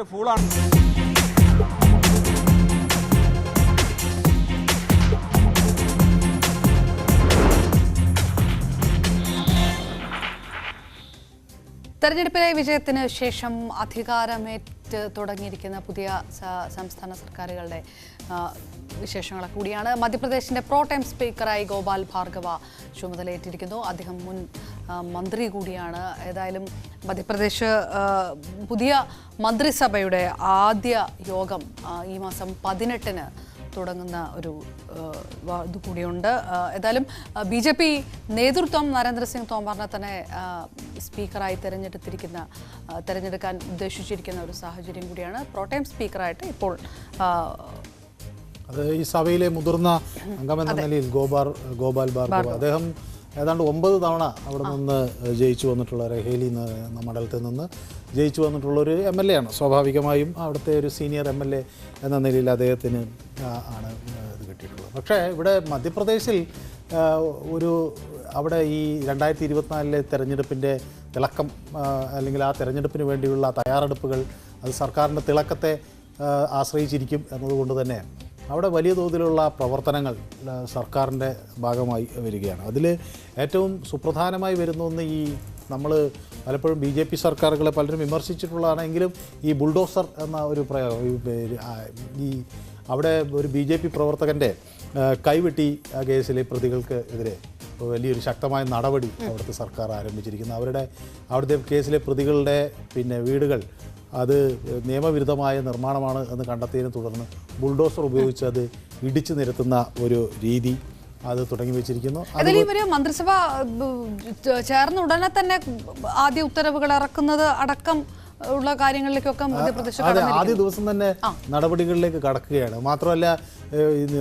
ഒരു ഫൂളാണ്. തെരഞ്ഞെടുപ്പിലെ വിജയത്തിന് ശേഷം അധികാരമേറ്റ് തുടങ്ങിയിരിക്കുന്ന പുതിയ സംസ്ഥാന സർക്കാരുകളുടെ വിശേഷങ്ങൾ കൂടിയാണ്. മധ്യപ്രദേശിന്റെ പ്രോടൈം സ്പീക്കറായി ഗോപാൽ ഭാർഗവ ചുമതലയേറ്റിരിക്കുന്നു. അദ്ദേഹം മുൻ മന്ത്രി കൂടിയാണ്. ഏതായാലും മധ്യപ്രദേശ് പുതിയ മന്ത്രിസഭയുടെ ആദ്യ യോഗം ഈ മാസം 18-ന് തുടങ്ങുന്ന ഒരു ഇതുകൂടിയുണ്ട്. ഏതായാലും BJP നേതൃത്വം നരേന്ദ്രസിംഗ് തോമറിനെ തന്നെ സ്പീക്കറായി തിരഞ്ഞെടുക്കാൻ ഉദ്ദേശിച്ചിരിക്കുന്ന ഒരു സാഹചര്യം കൂടിയാണ്. പ്രോടൈം സ്പീക്കറായിട്ട് ഇപ്പോൾ അത് ഈ സഭയിലെ മുതിർന്ന അംഗമെന്ന നിലയിൽ ഗോപാൽ ഭാർഗവ അദ്ദേഹം ഏതാണ്ട് 9 തവണ അവിടെ നിന്ന് ജയിച്ചു വന്നിട്ടുള്ള റെഹേലി എന്ന മണ്ഡലത്തിൽ നിന്ന് ജയിച്ചു വന്നിട്ടുള്ളൊരു MLA ആണ്. സ്വാഭാവികമായും അവിടുത്തെ ഒരു സീനിയർ MLA എന്ന നിലയിൽ അദ്ദേഹത്തിന് ആണ് ഇത് കിട്ടിയിട്ടുള്ളത്. പക്ഷേ ഇവിടെ മധ്യപ്രദേശിൽ അവിടെ ഈ 2024 തെരഞ്ഞെടുപ്പിൻ്റെ തിളക്കം അല്ലെങ്കിൽ ആ തെരഞ്ഞെടുപ്പിന് വേണ്ടിയുള്ള തയ്യാറെടുപ്പുകൾ അത് സർക്കാരിൻ്റെ തിളക്കത്തെ ആശ്രയിച്ചിരിക്കും എന്നതുകൊണ്ട് തന്നെ അവിടെ വലിയ തോതിലുള്ള പ്രവർത്തനങ്ങൾ സർക്കാരിൻ്റെ ഭാഗമായി വരികയാണ്. അതിൽ ഏറ്റവും സുപ്രധാനമായി വരുന്ന ഒന്ന് ഈ നമ്മൾ പലപ്പോഴും BJP സർക്കാരുകളെ പലരും വിമർശിച്ചിട്ടുള്ളതാണെങ്കിലും ഈ ബുൾഡോസർ എന്ന ഒരു പ്രയോഗം ഈ അവിടെ ഒരു BJP പ്രവർത്തകൻ്റെ കൈവെട്ടി കേസിലെ പ്രതികൾക്ക് എതിരെ വലിയൊരു ശക്തമായ നടപടി അവിടുത്തെ സർക്കാർ ആരംഭിച്ചിരിക്കുന്നു. അവിടുത്തെ കേസിലെ പ്രതികളുടെ വീടുകൾ അത് നിയമവിരുദ്ധമായ നിർമ്മാണമാണ് എന്ന് കണ്ടെത്തിയതിനെ തുടർന്ന് ബുൾഡോസർ ഉപയോഗിച്ച് അത് ഇടിച്ചു നിരത്തുന്ന ഒരു രീതി അത് തുടങ്ങി വെച്ചിരിക്കുന്നു. മന്ത്രിസഭ ചേർന്ന ഉടനെ തന്നെ ആദ്യ ഉത്തരവുകൾ ഇറക്കുന്നത് അടക്കം ഉള്ള കാര്യങ്ങളിലേക്കൊക്കെ ആദ്യ ദിവസം തന്നെ നടപടികളിലേക്ക് കടക്കുകയാണ്. മാത്രമല്ല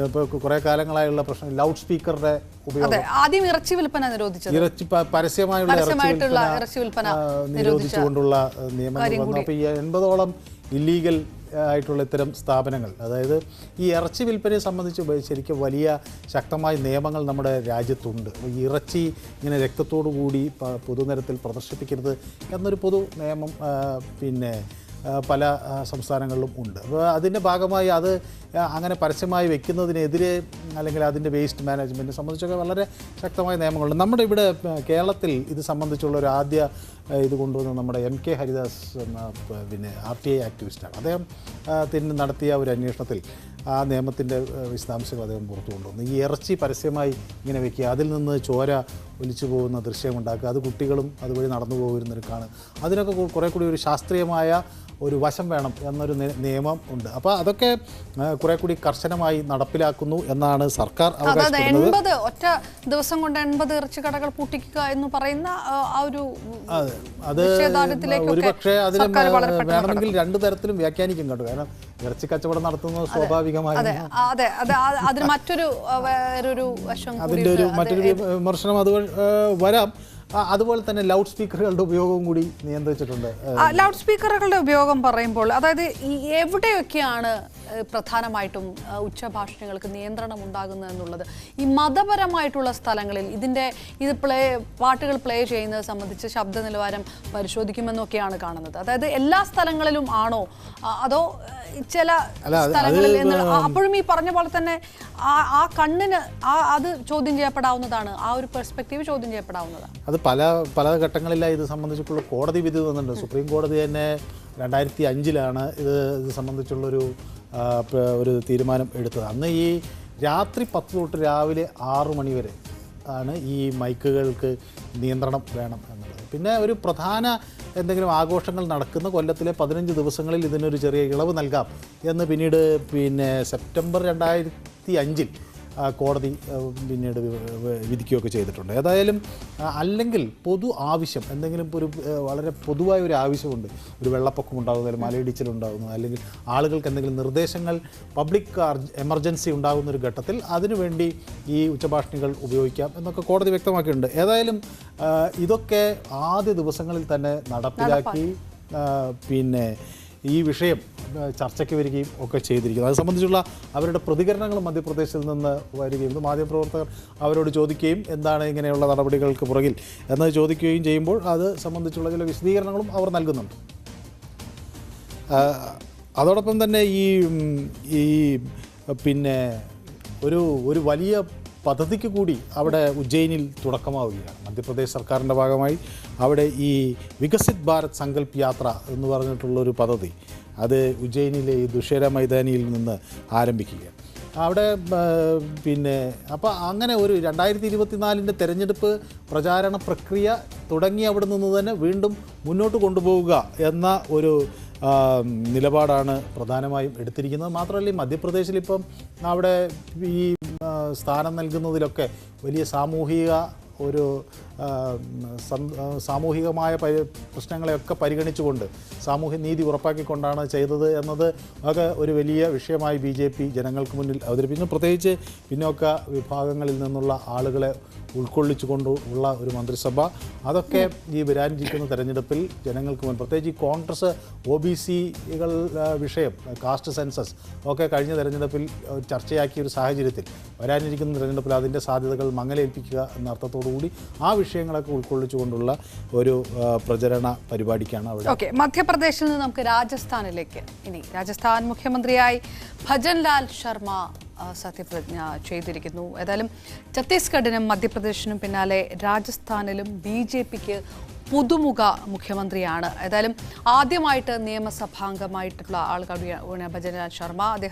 ഇപ്പോൾ കുറേ കാലങ്ങളായുള്ള പ്രശ്നം ലൗഡ് സ്പീക്കറുടെ ഉപയോഗം, ആദ്യം ഇറച്ചി വിൽപ്പന നിരോധിച്ചത്, പരസ്യമായുള്ള ഇറച്ചി വിൽപ്പന നിരോധിച്ചുകൊണ്ടുള്ള നിയമങ്ങൾ വന്നു. അപ്പോൾ ഈ 80ഓളം ഇല്ലീഗൽ ആയിട്ടുള്ള ഇത്തരം സ്ഥാപനങ്ങൾ, അതായത് ഈ ഇറച്ചി വിൽപ്പനയെ സംബന്ധിച്ച് ശരിക്കും വലിയ ശക്തമായ നിയമങ്ങൾ നമ്മുടെ രാജ്യത്തുണ്ട്. ഈ ഇറച്ചി ഇങ്ങനെ രക്തത്തോടു കൂടി പൊതുനിരത്തിൽ പ്രദർശിപ്പിക്കരുത് എന്നൊരു പൊതു നിയമം പല സംസ്ഥാനങ്ങളിലും ഉണ്ട്. അപ്പോൾ അതിൻ്റെ ഭാഗമായി അത് അങ്ങനെ പരസ്യമായി വെക്കുന്നതിനെതിരെ അല്ലെങ്കിൽ അതിൻ്റെ വേസ്റ്റ് മാനേജ്മെൻറ്റിനെ സംബന്ധിച്ചൊക്കെ വളരെ ശക്തമായ നിയമങ്ങളുണ്ട്. നമ്മുടെ ഇവിടെ കേരളത്തിൽ ഇത് സംബന്ധിച്ചുള്ള ഒരു ആദ്യ ഇത് കൊണ്ടുവന്ന നമ്മുടെ MK ഹരിദാസ് എന്ന RTI ആക്ടിവിസ്റ്റാണ്. അദ്ദേഹം നടത്തിയ ഒരു അന്വേഷണത്തിൽ ആ നിയമത്തിൻ്റെ വിശദാംശങ്ങൾ അദ്ദേഹം പുറത്തു കൊണ്ടുവന്നു. ഈ ഇറച്ചി പരസ്യമായി ഇങ്ങനെ വെക്കുക, അതിൽ നിന്ന് ചോര ഒലിച്ചു പോകുന്ന ദൃശ്യമുണ്ടാക്കുക, അത് കുട്ടികളും അതുവഴി നടന്നു പോകുന്നവർ കാണുക, അതിനൊക്കെ കുറേ കൂടി ഒരു ശാസ്ത്രീയമായ ഒരു വശം വേണം എന്നൊരു നിയമം ഉണ്ട്. അപ്പോൾ അതൊക്കെ കുറെ കൂടി കർശനമായി നടപ്പിലാക്കുന്നു എന്നാണ് സർക്കാർ അവകാശപ്പെടുന്നത്. ഒറ്റ ദിവസം കൊണ്ട് 80 ഇറച്ചി കടകൾ പൂട്ടിക്കുക എന്ന് പറയുന്ന ആ ഒരു ഒരുപക്ഷെ അതിന് വേണമെങ്കിൽ 2 തരത്തിലും വ്യാഖ്യാനിക്കും കേട്ടോ. കാരണം ഇറച്ചി കച്ചവടം നടത്തുന്നത് സ്വാഭാവികമായി അതിൻ്റെ മറ്റൊരു വിമർശനം അത് വരാം. അതുപോലെ തന്നെ ലൗഡ് സ്പീക്കറുകളുടെ ഉപയോഗവും കൂടി നിയന്ത്രിച്ചിട്ടുണ്ട്. ലൗഡ് സ്പീക്കറുകളുടെ ഉപയോഗം പറയുമ്പോൾ അതായത് എവിടെയൊക്കെയാണ് പ്രധാനമായിട്ടും ഉച്ചഭാഷണങ്ങൾക്ക് നിയന്ത്രണം ഉണ്ടാകുന്നത് എന്നുള്ളത്, ഈ മതപരമായിട്ടുള്ള സ്ഥലങ്ങളിൽ പാട്ടുകൾ പ്ലേ ചെയ്യുന്നത് സംബന്ധിച്ച് ശബ്ദ നിലവാരം പരിശോധിക്കുമെന്നൊക്കെയാണ് കാണുന്നത്. അതായത് എല്ലാ സ്ഥലങ്ങളിലും ആണോ അതോ ചില സ്ഥലങ്ങളിൽ അപ്പോഴും ഈ പറഞ്ഞ പോലെ തന്നെ ആ കണ്ണിന് അത് ചോദ്യം ചെയ്യപ്പെടാവുന്നതാണ്, ആ ഒരു പെർസ്പെക്റ്റീവ് ചോദ്യം ചെയ്യപ്പെടാവുന്നതാണ്. അത് പല ഘട്ടങ്ങളിലായി ഇത് സംബന്ധിച്ചിട്ടുള്ള കോടതി വിധി വന്നിട്ടുണ്ട്. സുപ്രീം കോടതി തന്നെ 2005 ഇത് സംബന്ധിച്ചുള്ളൊരു തീരുമാനം എടുത്തത്. അന്ന് ഈ രാത്രി 10 തൊട്ട് രാവിലെ 6 മണി വരെ ആണ് ഈ മൈക്കുകൾക്ക് നിയന്ത്രണം വേണം എന്നുള്ളത്. പിന്നെ ഒരു പ്രധാന എന്തെങ്കിലും ആഘോഷങ്ങൾ നടക്കുന്ന കൊല്ലത്തിലെ 15 ദിവസങ്ങളിൽ ഇതിനൊരു ചെറിയ ഇളവ് നൽകാം എന്ന് പിന്നീട് സെപ്റ്റംബർ 2005 കോടതി പിന്നീട് വിധിക്കുകയൊക്കെ ചെയ്തിട്ടുണ്ട്. ഏതായാലും അല്ലെങ്കിൽ പൊതു ആവശ്യം എന്തെങ്കിലും ഒരു വളരെ പൊതുവായ ഒരു ആവശ്യമുണ്ട്, ഒരു വെള്ളപ്പൊക്കം ഉണ്ടാകുന്നത്, മലയിടിച്ചിലുണ്ടാകുന്നു, അല്ലെങ്കിൽ ആളുകൾക്ക് എന്തെങ്കിലും നിർദ്ദേശങ്ങൾ, പബ്ലിക് എമർജൻസി ഉണ്ടാകുന്ന ഒരു ഘട്ടത്തിൽ അതിനുവേണ്ടി ഈ ഉച്ചഭാഷിണികൾ ഉപയോഗിക്കാം എന്നൊക്കെ കോടതി വ്യക്തമാക്കിയിട്ടുണ്ട്. ഏതായാലും ഇതൊക്കെ ആദ്യ ദിവസങ്ങളിൽ തന്നെ നടപ്പിലാക്കി ഈ വിഷയം ചർച്ചയ്ക്ക് വരികയും ഒക്കെ ചെയ്തിരിക്കുന്നു. അത് സംബന്ധിച്ചുള്ള അവരുടെ പ്രതികരണങ്ങളും മധ്യപ്രദേശിൽ നിന്ന് വരികയും മാധ്യമപ്രവർത്തകർ അവരോട് ചോദിക്കുകയും എന്താണ് ഇങ്ങനെയുള്ള നടപടികൾക്ക് പുറകിൽ എന്ന് ചോദിക്കുകയും ചെയ്യുമ്പോൾ അത് സംബന്ധിച്ചുള്ള ചില വിശദീകരണങ്ങളും അവർ നൽകുന്നുണ്ട്. അതോടൊപ്പം തന്നെ ഈ പിന്നെ ഒരു വലിയ പദ്ധതിക്ക് കൂടി അവിടെ ഉജ്ജയിനിൽ തുടക്കമാവുകയാണ്. മധ്യപ്രദേശ് സർക്കാരിൻ്റെ ഭാഗമായി അവിടെ ഈ വികസിത് ഭാരത് സങ്കല്പ് യാത്ര എന്ന് പറഞ്ഞിട്ടുള്ളൊരു പദ്ധതി അത് ഉജ്ജയിനിലെ ഈ ദുഷേര മൈതാനിയിൽ നിന്ന് ആരംഭിക്കുകയാണ്. അവിടെ പിന്നെ അപ്പോൾ അങ്ങനെ ഒരു 2024 തെരഞ്ഞെടുപ്പ് പ്രചാരണ പ്രക്രിയ തുടങ്ങി അവിടെ നിന്ന് തന്നെ വീണ്ടും മുന്നോട്ട് കൊണ്ടുപോവുക എന്ന ഒരു നിലപാടാണ് പ്രധാനമായും എടുത്തിരിക്കുന്നത്. മാത്രമല്ല ഈ മധ്യപ്രദേശിൽ ഇപ്പം അവിടെ ഈ സ്ഥാനം നൽകുന്നതിലൊക്കെ വലിയ സാമൂഹികമായ പ്രശ്നങ്ങളെയൊക്കെ പരിഗണിച്ചുകൊണ്ട് സാമൂഹ്യ നീതി ഉറപ്പാക്കിക്കൊണ്ടാണ് ചെയ്തത് എന്നത് ഒക്കെ ഒരു വലിയ വിഷയമായി BJP ജനങ്ങൾക്ക് മുന്നിൽ അവതരിപ്പിക്കുന്നു. പ്രത്യേകിച്ച് പിന്നോക്ക വിഭാഗങ്ങളിൽ നിന്നുള്ള ആളുകളെ ഉൾക്കൊള്ളിച്ചുകൊണ്ട് ഉള്ള ഒരു മന്ത്രിസഭ അതൊക്കെ ഈ വരാനിരിക്കുന്ന തെരഞ്ഞെടുപ്പിൽ ജനങ്ങൾക്ക് മുന്നിൽ പ്രത്യേകിച്ച് ഈ കോൺഗ്രസ് OBC-കൾ വിഷയം കാസ്റ്റ് സെൻസസ് ഒക്കെ കഴിഞ്ഞ തെരഞ്ഞെടുപ്പിൽ ചർച്ചയാക്കിയ ഒരു സാഹചര്യത്തിൽ വരാനിരിക്കുന്ന തെരഞ്ഞെടുപ്പിൽ അതിൻ്റെ സാധ്യതകൾ മങ്ങലേൽപ്പിക്കുക എന്ന അർത്ഥത്തോടുകൂടി ആ വിഷയങ്ങളൊക്കെ ഉൾക്കൊള്ളിച്ചുകൊണ്ടുള്ള ഒരു പ്രചരണ പരിപാടിക്കാണ് അവിടെ. ഓക്കെ, മധ്യപ്രദേശിൽ നിന്ന് നമുക്ക് രാജസ്ഥാനിലേക്ക്. ഇനി രാജസ്ഥാൻ മുഖ്യമന്ത്രിയായി ഭജൻലാൽ ശർമ്മ സത്യപ്രതിജ്ഞ ചെയ്തിരിക്കുന്നു. ഏതായാലും ഛത്തീസ്ഗഡിനും മധ്യപ്രദേശിനും പിന്നാലെ രാജസ്ഥാനിലും BJPക്ക് പുതുമുഖ മുഖ്യമന്ത്രിയാണ്. ഏതായാലും ആദ്യമായിട്ട് നിയമസഭാംഗമായിട്ടുള്ള ആൾ കൂടിയാണ് ഭജൻലാൽ ശർമ്മ. അദ്ദേഹം